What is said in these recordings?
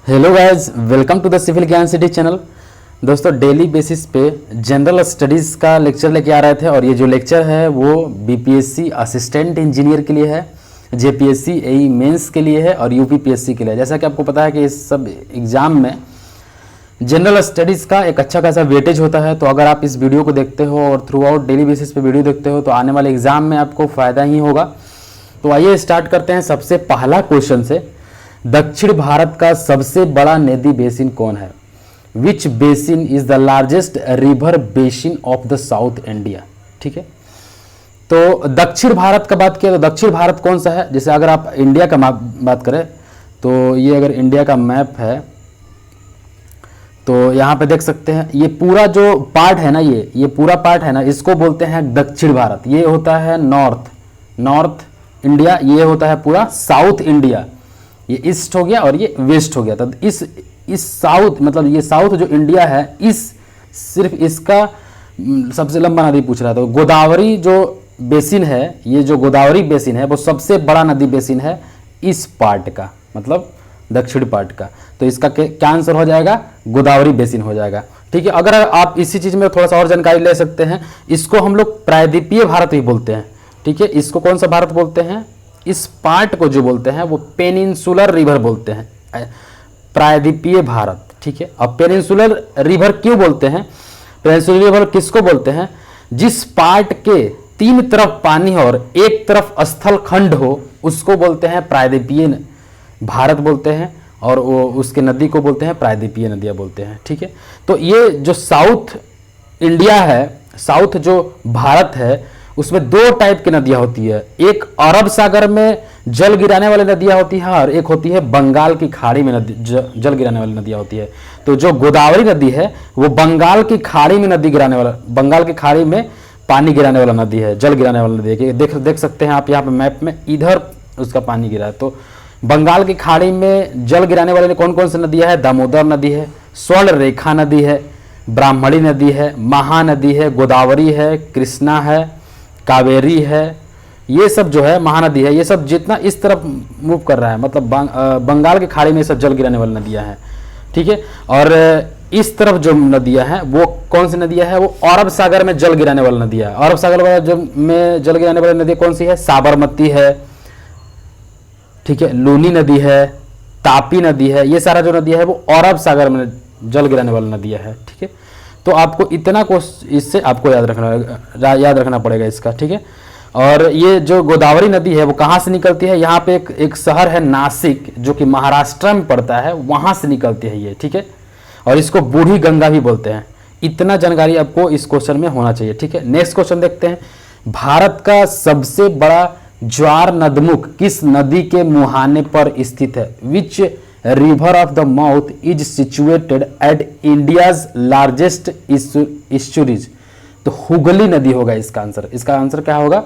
Hello guys, welcome to the civil Gyan city channel. दोस्तों, daily basis पे general studies का lecture लेके आ रहे थे और ये जो लेक्चर है वो बीपीएससी असिस्टेंट इंजीनियर के लिए है, जेपीएससी एई मेंस के लिए है और यूपीपीएससी के लिए। जैसा कि आपको पता है कि इस सब एग्ज़ाम में जनरल स्टडीज़ का एक अच्छा खासा वेटेज होता है। तो अगर आप इस वीडियो को देखते हो और थ्रू आउट डेली बेसिस पे वीडियो देखते हो तो आने वाले एग्ज़ाम में आपको फ़ायदा ही होगा। तो आइए स्टार्ट करते हैं सबसे पहला क्वेश्चन से। दक्षिण भारत का सबसे बड़ा नदी बेसिन कौन है? Which basin is the largest river basin of the south India. ठीक है, तो दक्षिण भारत का बात किया तो दक्षिण भारत कौन सा है? जैसे अगर आप इंडिया का बात करें तो ये अगर इंडिया का मैप है तो यहाँ पे देख सकते हैं ये पूरा जो पार्ट है ना, ये पूरा पार्ट है ना, इसको बोलते हैं दक्षिण भारत। ये होता है नॉर्थ इंडिया, ये होता है पूरा साउथ इंडिया। ये ईस्ट हो गया और ये वेस्ट हो गया। तो इस साउथ मतलब ये साउथ जो इंडिया है, इस सिर्फ इसका सबसे लंबा नदी पूछ रहा था। तो गोदावरी जो बेसिन है, ये जो गोदावरी बेसिन है वो सबसे बड़ा नदी बेसिन है इस पार्ट का, मतलब दक्षिण पार्ट का। तो इसका क्या आंसर हो जाएगा? गोदावरी बेसिन हो जाएगा। ठीक है, अगर आप इसी चीज में थोड़ा सा और जानकारी ले सकते हैं, इसको हम लोग प्रायद्वीपीय भारत भी बोलते हैं। ठीक है, इसको कौन सा भारत बोलते हैं? इस पार्ट को जो बोलते हैं वो पेनिनसुलर रिवर बोलते हैं, प्रायद्वीपीय भारत। ठीक है, अब पेनिनसुलर रिवर क्यों बोलते हैं? पेनिनसुलर रिवर किसको बोलते हैं? जिस पार्ट के तीन तरफ पानी और एक तरफ स्थल खंड हो उसको बोलते हैं प्रायद्वीपीय भारत बोलते हैं, और वो उसके नदी को बोलते हैं प्रायद्वीपीय नदियाँ बोलते हैं। ठीक है, तो ये जो साउथ इंडिया है, साउथ जो भारत है, उसमें दो टाइप की नदियां होती है। एक अरब सागर में जल गिराने वाली नदियां होती है और एक होती है बंगाल की खाड़ी में जल गिराने वाली नदियां होती है। तो जो गोदावरी नदी है वो बंगाल की खाड़ी में बंगाल की खाड़ी में पानी गिराने वाला नदी है, जल गिराने वाला नदी है। देख सकते हैं आप यहाँ पे मैप में, इधर उसका पानी गिरा है। तो बंगाल की खाड़ी में जल गिराने वाले कौन कौन सी नदियां है? दामोदर नदी है, स्वर्ण रेखा नदी है, ब्राह्मणी नदी है, महानदी है, गोदावरी है, कृष्णा है, कावेरी है। ये सब जो है महानदी है। ये सब जितना इस तरफ मूव कर रहा है, मतलब बंगाल की खाड़ी में सब जल गिराने वाली नदियां हैं। ठीक है, और इस तरफ जो नदियां हैं वो कौन सी नदियां हैं? वो अरब सागर में जल गिराने वाली नदियां। अरब सागर में जल गिराने वाली नदी कौन सी है? साबरमती है, ठीक है, लूनी नदी है, तापी नदी है। ये सारा जो नदी है वो अरब सागर में जल गिराने वाली नदियां है। ठीक है, तो आपको इतना को इससे आपको याद रखना पड़ेगा इसका। ठीक है, और ये जो गोदावरी नदी है वो कहाँ से निकलती है? यहाँ पे एक शहर है नासिक जो कि महाराष्ट्र में पड़ता है, वहाँ से निकलती है ये। ठीक है, और इसको बूढ़ी गंगा भी बोलते हैं। इतना जानकारी आपको इस क्वेश्चन में होना चाहिए। ठीक है, नेक्स्ट क्वेश्चन देखते हैं। भारत का सबसे बड़ा ज्वार नदमुख किस नदी के मुहाने पर स्थित है? Which river of the mouth is situated at India's largest estuaries. तो हुगली नदी होगा इसका आंसर। इसका आंसर क्या होगा?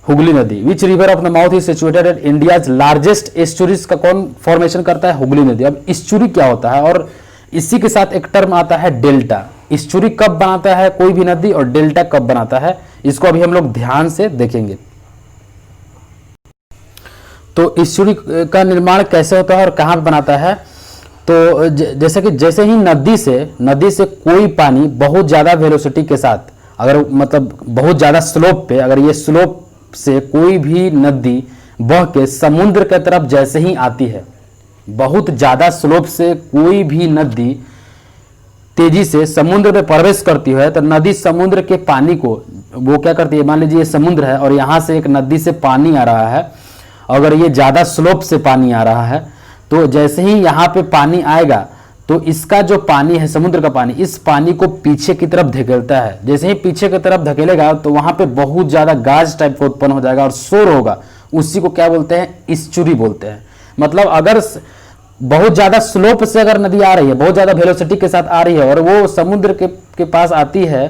हुगली नदी। Which river of the mouth is situated at India's largest estuaries का कौन फॉर्मेशन करता है? हुगली नदी। अब इस्चुरी क्या होता है? और इसी के साथ एक टर्म आता है डेल्टा। इस्चुरी कब बनाता है कोई भी नदी और डेल्टा कब बनाता है, इसको अभी हम लोग ध्यान से देखेंगे। तो इस्चुरी का निर्माण कैसे होता है और कहाँ पे बनाता है? तो जैसे ही नदी से कोई पानी बहुत ज़्यादा वेलोसिटी के साथ, अगर मतलब बहुत ज़्यादा स्लोप पे, अगर ये स्लोप से कोई भी नदी बह के समुद्र की तरफ जैसे ही आती है, बहुत ज़्यादा स्लोप से कोई भी नदी तेजी से समुद्र में प्रवेश करती है तो नदी समुद्र के पानी को वो क्या करती है? मान लीजिए ये समुद्र है और यहाँ से एक नदी से पानी आ रहा है। अगर ये ज़्यादा स्लोप से पानी आ रहा है तो जैसे ही यहाँ पे पानी आएगा तो इसका जो पानी है, समुद्र का पानी, इस पानी को पीछे की तरफ धकेलता है। जैसे ही पीछे की तरफ धकेलेगा तो वहाँ पे बहुत ज़्यादा गाज टाइप का उत्पन्न हो जाएगा और शोर होगा। उसी को क्या बोलते हैं? इस्चुरी बोलते हैं। मतलब अगर बहुत ज़्यादा स्लोप से अगर नदी आ रही है, बहुत ज़्यादा वेलोसिटी के साथ आ रही है और वो समुद्र के पास आती है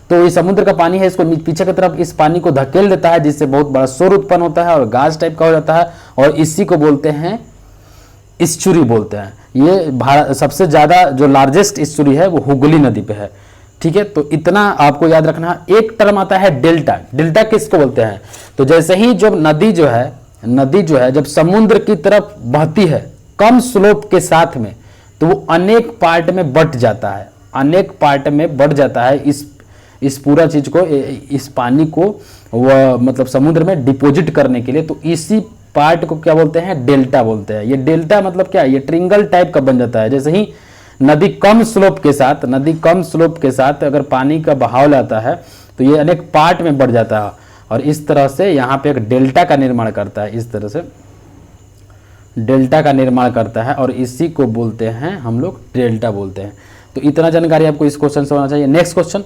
तो ये समुद्र का पानी है, इसको पीछे की तरफ इस पानी को धकेल देता है जिससे बहुत बड़ा शोर उत्पन्न होता है और गाज टाइप का हो जाता है, और इसी को बोलते हैं इस्चुरी बोलते हैं। ये भारत सबसे ज़्यादा जो लार्जेस्ट इस्चुरी है वो हुगली नदी पे है। ठीक है, तो इतना आपको याद रखना। एक टर्म आता है डेल्टा। डेल्टा किसको बोलते हैं? तो जैसे ही जो नदी जो है जब समुद्र की तरफ बहती है कम स्लोप के साथ में, तो वो अनेक पार्ट में बट जाता है, अनेक पार्ट में बट जाता है। इस पूरा चीज को, इस पानी को वह मतलब समुद्र में डिपॉजिट करने के लिए, तो इसी पार्ट को क्या बोलते हैं, डेल्टा बोलते हैं। ये डेल्टा मतलब क्या है, ये ट्रिंगल टाइप का बन जाता है। जैसे ही नदी कम स्लोप के साथ अगर पानी का बहाव लाता है तो ये अनेक पार्ट में बढ़ जाता है, और इस तरह से यहाँ पे एक डेल्टा का निर्माण करता है, इस तरह से डेल्टा का निर्माण करता है, और इसी को बोलते हैं हम लोग डेल्टा बोलते हैं। तो इतना जानकारी आपको इस क्वेश्चन से होना चाहिए। नेक्स्ट क्वेश्चन,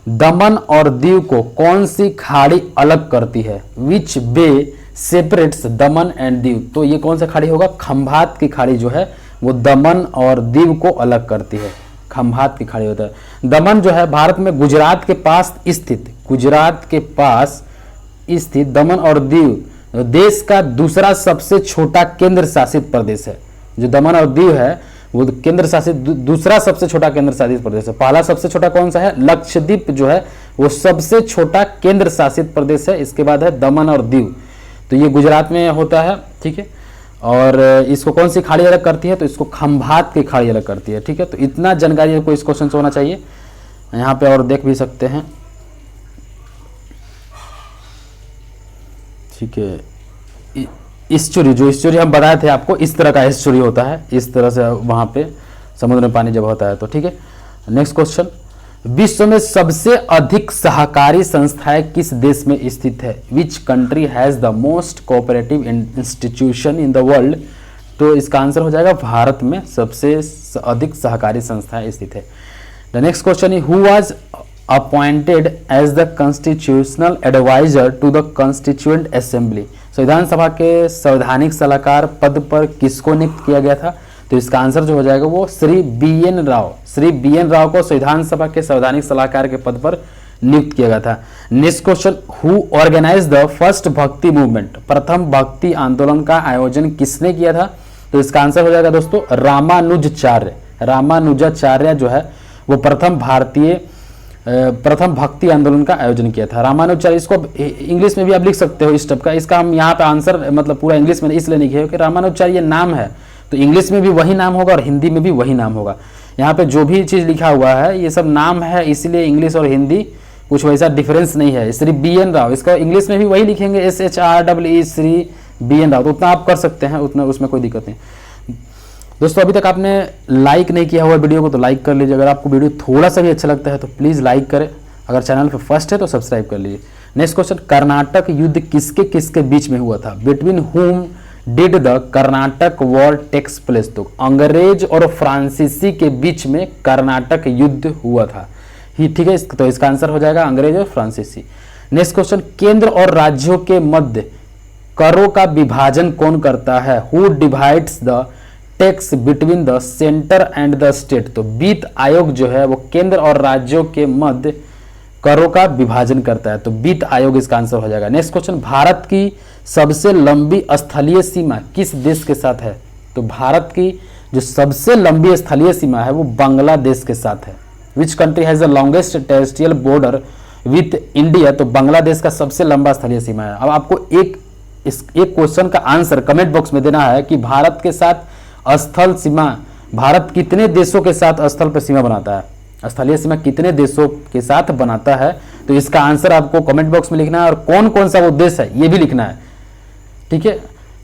दमन और दीव को कौन सी खाड़ी अलग करती है? विच बे सेपरेट्स दमन एंड दीव? तो ये कौन सा खाड़ी होगा? खंभात की खाड़ी जो है वो दमन और दीव को अलग करती है, खंभात की खाड़ी होता है। दमन जो है भारत में गुजरात के पास स्थित दमन और दीव देश का दूसरा सबसे छोटा केंद्र शासित प्रदेश है। जो दमन और दीव है वो केंद्र शासित दूसरा सबसे छोटा केंद्र शासित प्रदेश है। पहला सबसे छोटा कौन सा है? लक्षद्वीप जो है वो सबसे छोटा केंद्र शासित प्रदेश है। इसके बाद है दमन और दीव, तो ये गुजरात में होता है, ठीक है। और इसको कौन सी खाड़ी अलग करती है? तो इसको खंभात की खाड़ी अलग करती है, ठीक है। तो इतना जानकारी आपको इस क्वेश्चन से होना चाहिए। यहाँ पे और देख भी सकते हैं, ठीक है। स्टोरी, जो स्टोरी हम बताए थे आपको, इस तरह का स्टोरी होता है, इस तरह से वहाँ पे समुद्र में पानी जब होता है तो, ठीक है। नेक्स्ट क्वेश्चन, विश्व में सबसे अधिक सहकारी संस्थाएं किस देश में स्थित है? Which country has the most cooperative institution in the world? तो इसका आंसर हो जाएगा भारत में सबसे अधिक सहकारी संस्थाएं स्थित है। The next question is, who was appointed as the constitutional adviser to the constituent assembly? संविधान सभा के संवैधानिक सलाहकार पद पर किसको नियुक्त किया गया था? तो इसका आंसर जो हो जाएगा वो श्री बी एन राव को संविधान सभा के संवैधानिक सलाहकार के पद पर नियुक्त किया गया था। Next question, who organize the first bhakti movement? प्रथम भक्ति आंदोलन का आयोजन किसने किया था? तो इसका आंसर हो जाएगा दोस्तों रामानुजाचार्य जो है वो प्रथम भक्ति आंदोलन का आयोजन किया था। रामानुजाचार्य, इसको इंग्लिश में भी आप लिख सकते हो इस टाइप का। इसका हम यहाँ पे आंसर मतलब पूरा इंग्लिश में इसलिए लिखे हो कि रामानुजाचार्य ये नाम है, तो इंग्लिश में भी वही नाम होगा और हिंदी में भी वही नाम होगा। यहाँ पे जो भी चीज़ लिखा हुआ है ये सब नाम है, इसलिए इंग्लिश और हिंदी कुछ वैसा डिफरेंस नहीं है। श्री बी एन राव, इसका इंग्लिश में भी वही लिखेंगे SHREE, Shri B N Rao, तो उतना आप कर सकते हैं, उतना उसमें कोई दिक्कत नहीं। दोस्तों अभी तक आपने लाइक नहीं किया हुआ वीडियो को तो लाइक कर लीजिए। अगर आपको वीडियो थोड़ा सा भी अच्छा लगता है तो प्लीज़ लाइक करें। अगर चैनल पर फर्स्ट है तो सब्सक्राइब कर लीजिए। नेक्स्ट क्वेश्चन, कर्नाटक युद्ध किसके किसके बीच में हुआ था? Between whom did the Karnataka war takes place? तो अंग्रेज और फ्रांसीसी के बीच में कर्नाटक युद्ध हुआ था, ठीक है। तो इसका आंसर हो जाएगा अंग्रेज और फ्रांसीसी। नेक्स्ट क्वेश्चन, केंद्र और राज्यों के मध्य करों का विभाजन कौन करता है? Who divides the tax between the centre and the state? तो वित्त आयोग जो है वो केंद्र और राज्यों के मध्य करों का विभाजन करता है, तो वित्त आयोग इसका आंसर हो जाएगा। नेक्स्ट क्वेश्चन, भारत की सबसे लंबी स्थलीय सीमा किस देश के साथ है? तो भारत की जो सबसे लंबी स्थलीय सीमा है वो बांग्लादेश के साथ है। Which country has the longest terrestrial border with India? तो बांग्लादेश का सबसे लंबा स्थलीय सीमा है। अब आपको एक क्वेश्चन का आंसर कमेंट बॉक्स में देना है कि भारत के साथ स्थल सीमा, भारत कितने देशों के साथ स्थल पर सीमा बनाता है, स्थलीय सीमा कितने देशों के साथ बनाता है? तो इसका आंसर आपको कमेंट बॉक्स में लिखना है और कौन कौन सा वो देश है ये भी लिखना है, ठीक है।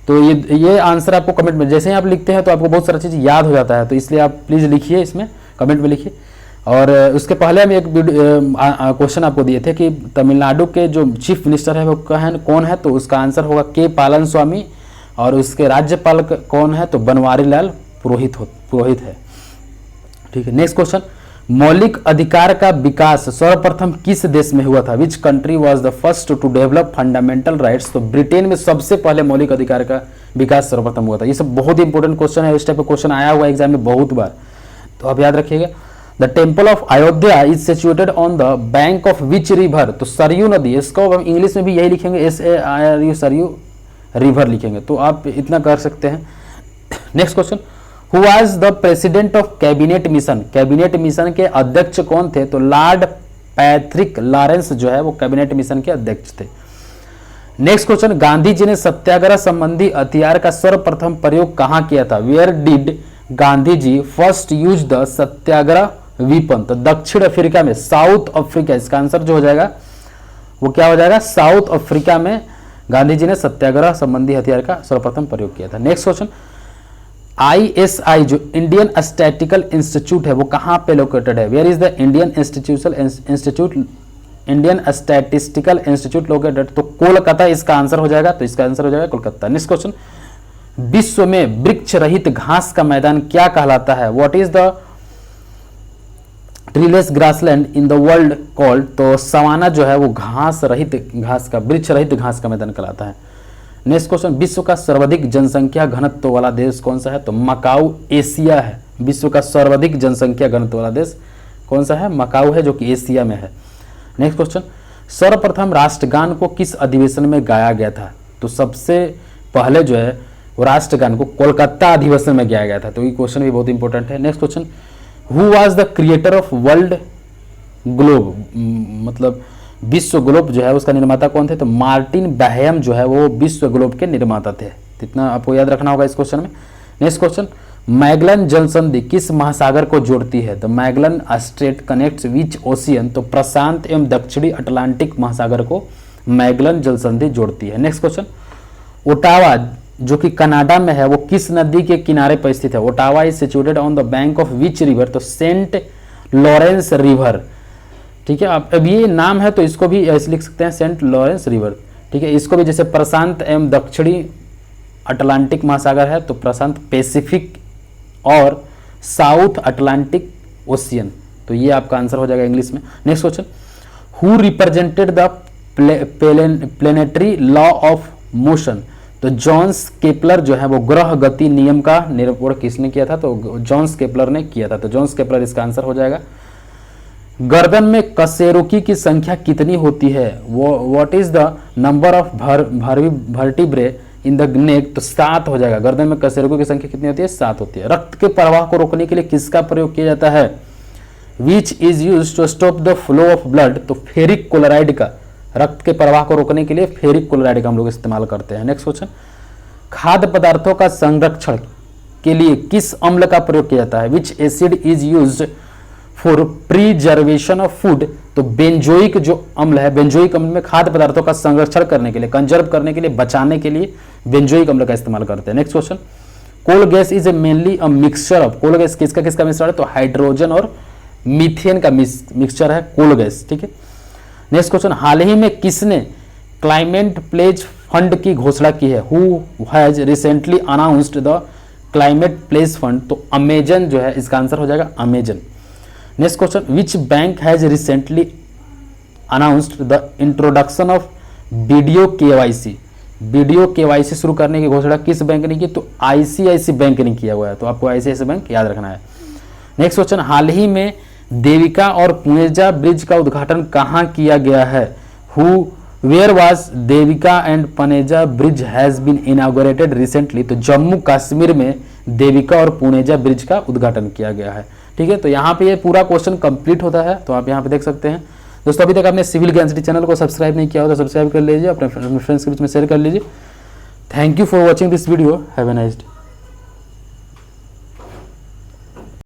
तो ये आंसर आपको कमेंट में जैसे ही आप लिखते हैं तो आपको बहुत सारा चीज़ याद हो जाता है, तो इसलिए आप प्लीज़ लिखिए, इसमें कमेंट में लिखिए। और उसके पहले हम एक क्वेश्चन आपको दिए थे कि तमिलनाडु के जो चीफ मिनिस्टर है वो कौन है? तो उसका आंसर होगा के पालन स्वामी, और उसके राज्यपाल कौन है? तो बनवारी लाल पुरोहित है, ठीक है। नेक्स्ट क्वेश्चन, मौलिक अधिकार का विकास सर्वप्रथम किस देश में हुआ था? Which country was the first to develop fundamental rights? तो ब्रिटेन में सबसे पहले मौलिक अधिकार का विकास सर्वप्रथम हुआ था। ये सब बहुत ही इंपॉर्टेंट क्वेश्चन है, इस टाइप का क्वेश्चन आया हुआ एग्जाम में बहुत बार, तो आप याद रखिएगा। The temple of Ayodhya is situated on the bank of which river? तो सरयू नदी, इसको हम इंग्लिश में भी यही लिखेंगे SARU, सरयू रिवर लिखेंगे, तो आप इतना कर सकते हैं। Next question, who was the president of cabinet mission? Cabinet mission के अध्यक्ष कौन थे? तो लॉर्ड पैट्रिक लॉरेंस जो है वो कैबिनेट मिशन के अध्यक्ष थे। नेक्स्ट क्वेश्चन, गांधी जी ने सत्याग्रह संबंधी हथियार का सर्वप्रथम प्रयोग कहां किया था? Where did Gandhi ji first use the satyagraha weapon? तो दक्षिण अफ्रीका में, साउथ अफ्रीका, इसका आंसर जो हो जाएगा वो क्या हो जाएगा? साउथ अफ्रीका में गांधी जी ने सत्याग्रह संबंधी हथियार का सर्वप्रथम प्रयोग किया था। नेक्स्ट क्वेश्चन, ISI जो इंडियन स्टैटिकल इंस्टीट्यूट है वो कहां पे लोकेटेड है? Where is the Indian statistical institute located? तो कोलकाता इसका आंसर हो जाएगा, तो इसका आंसर हो जाएगा कोलकाता। नेक्स्ट क्वेश्चन, विश्व में वृक्ष रहित घास का मैदान क्या कहलाता है? What is the treeless grassland in the world called? तो सवाना जो है वो घास रहित घास का, वृक्ष रहित घास का मैदान कहलाता है। नेक्स्ट क्वेश्चन, विश्व का सर्वाधिक जनसंख्या घनत्व वाला देश कौन सा है? तो मकाऊ एशिया है। विश्व का सर्वाधिक जनसंख्या घनत्व वाला देश कौन सा है? मकाऊ है, जो कि एशिया में है। नेक्स्ट क्वेश्चन, सर्वप्रथम राष्ट्रगान को किस अधिवेशन में गाया गया था? तो सबसे पहले जो है वो राष्ट्रगान को कोलकाता अधिवेशन में गाया गया था। तो ये क्वेश्चन भी बहुत इंपॉर्टेंट है। Next question, who was the creator of world globe? मतलब विश्व ग्लोब जो है उसका निर्माता कौन थे? तो मार्टिन बहम जो है वो विश्व ग्लोब के निर्माता थे। इतना आपको याद रखना होगा इस क्वेश्चन में। नेक्स्ट क्वेश्चन, मैगलन जल संधि किस महासागर को जोड़ती है? तो मैगलन स्ट्रेट कनेक्ट्स विच ओशियन? तो प्रशांत एवं दक्षिणी अटलांटिक महासागर को मैगलन जल संधि जोड़ती है। नेक्स्ट क्वेश्चन, ओटावा जो कि कनाडा में है वो किस नदी के किनारे पर स्थित है? Ottawa is situated on the bank of which river? तो सेंट लॉरेंस रिवर। ठीक है, अब ये नाम है तो इसको भी ऐसे लिख सकते हैं, सेंट लॉरेंस रिवर। ठीक है, इसको भी जैसे प्रशांत एवं दक्षिणी अटलांटिक महासागर है तो प्रशांत पैसिफिक और साउथ अटलांटिक ओशियन। तो ये आपका आंसर हो जाएगा इंग्लिश में। Next question, who represented the planetary law of motion? तो जॉन्स केपलर जो है वो ग्रह गति नियम का निरूपण किसने किया था? तो जॉन्स केपलर ने किया था। तो जॉन्स केपलर इसका आंसर हो जाएगा। गर्दन में कशेरुकी की संख्या कितनी होती है? What is the number of vertebrae in the neck? तो 7 हो जाएगा। गर्दन में कशेरुकी की संख्या कितनी होती है? 7 होती है। रक्त के प्रवाह को रोकने के लिए किसका प्रयोग किया जाता है? Which is use to stop the flow of blood? तो फेरिक क्लोराइड का, रक्त के प्रवाह को रोकने के लिए फेरिक क्लोराइड का हम लोग इस्तेमाल करते हैं। नेक्स्ट क्वेश्चन, खाद्य पदार्थों का संरक्षण के लिए किस अम्ल का प्रयोग किया जाता है? विच acid is used for preservation of food? तो बेंजोइक जो अम्ल है, बेंजोइक अम्ल में खाद्य पदार्थों का संरक्षण करने के लिए, कंजर्व करने के लिए, बचाने के लिए बेंजोइक अम्ल का इस्तेमाल करते हैं। Next question, coal gas is a mainly a mixture of? Coal gas किसका किसका मिश्रण है? तो हाइड्रोजन और मीथेन का मिक्सचर है कोल गैस। ठीक है, नेक्स्ट क्वेश्चन, हाल ही में किसने क्लाइमेट प्लेज फंड की घोषणा की है? Who has recently announced the climate pledge fund? तो अमेजन जो है इसका आंसर हो जाएगा Amazon. Next question, which bank has recently announced the introduction of video KYC? Video KYC शुरू करने की घोषणा किस बैंक ने की? तो ICICI बैंक ने किया हुआ है। तो आपको ICICI बैंक याद रखना है। नेक्स्ट क्वेश्चन, हाल ही में देविका और पुणेजा ब्रिज का उद्घाटन कहाँ किया गया है? Where was Devika and Puneja bridge has been inaugurated recently? तो जम्मू कश्मीर में देविका और पुणेजा ब्रिज का उद्घाटन किया गया है। ठीक है, तो यहाँ पे ये पूरा क्वेश्चन कंप्लीट होता है। तो आप यहाँ पे देख सकते हैं। दोस्तों, अभी तक आपने सिविल ज्ञान सिटी चैनल को सब्सक्राइब नहीं किया हो तो सब्सक्राइब कर लीजिए, अपने फ्रेंड्स के बीच में शेयर कर लीजिए। Thank you for watching this video. Have a nice day.